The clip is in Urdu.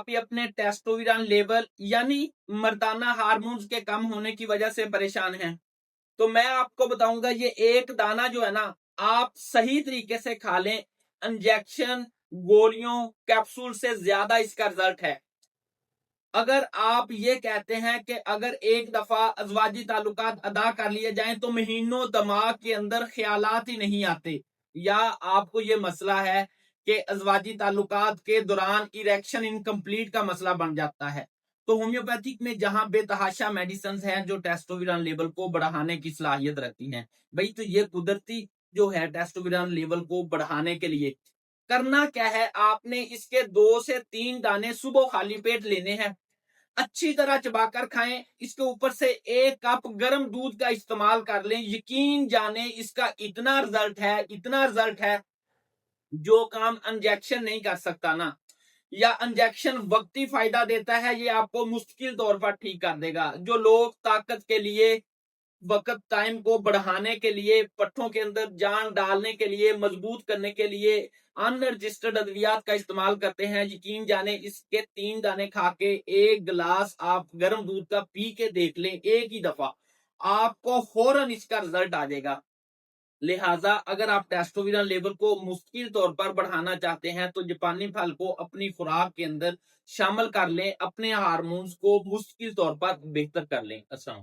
آپ بھی اپنے ٹیسٹوسٹیرون لیول یعنی مردانہ ہارمونز کے کم ہونے کی وجہ سے پریشان ہیں تو میں آپ کو بتاؤں گا یہ ایک دانہ جو ہے نا آپ صحیح طریقے سے کھا لیں انجیکشن گولیوں کیپسول سے زیادہ اس کا رزلٹ ہے. اگر آپ یہ کہتے ہیں کہ اگر ایک دفعہ ازواجی تعلقات ادا کر لیے جائیں تو مہینوں دماغ کے اندر خیالات ہی نہیں آتے یا آپ کو یہ مسئلہ ہے کہ ازواجی تعلقات کے دوران اریکشن انکمپلیٹ کا مسئلہ بن جاتا ہے تو ہومیوپیتھک میں جہاں بے تحاشا میڈیسنز ہیں جو ٹیسٹوسٹیرون لیول کو بڑھانے کی صلاحیت رکھتی ہیں بھئی تو یہ قدرتی جو ہے ٹیسٹوسٹیرون لیول کو بڑھانے کے لیے کرنا کیا ہے آپ نے اس کے 2 سے 3 دانے صبح خالی پیٹ لینے ہیں اچھی طرح چبا کر کھائیں اس کے اوپر سے 1 کپ گرم دودھ کا استعمال کر لیں یقین جانے اس کا اتنا رزلٹ ہے جو کام انجیکشن نہیں کر سکتا نا یا انجیکشن وقتی فائدہ دیتا ہے یہ آپ کو مستقل طور پر ٹھیک کر دے گا جو لوگ طاقت کے لیے وقت ٹائم کو بڑھانے کے لیے پٹھوں کے اندر جان ڈالنے کے لیے مضبوط کرنے کے لیے ان رجسٹرڈ ادویات کا استعمال کرتے ہیں یقین جانے اس کے 3 دانے کھا کے 1 گلاس آپ گرم دودھ کا پی کے دیکھ لیں ایک ہی دفعہ آپ کو فوراً اس کا رزلٹ آ جائے گا لہٰذا اگر آپ ٹیسٹوسٹیرون لیول کو مستقل طور پر بڑھانا چاہتے ہیں تو جاپانی پھل کو اپنی خوراک کے اندر شامل کر لیں اپنے ہارمونز کو مستقل طور پر بہتر کر لیں. السلام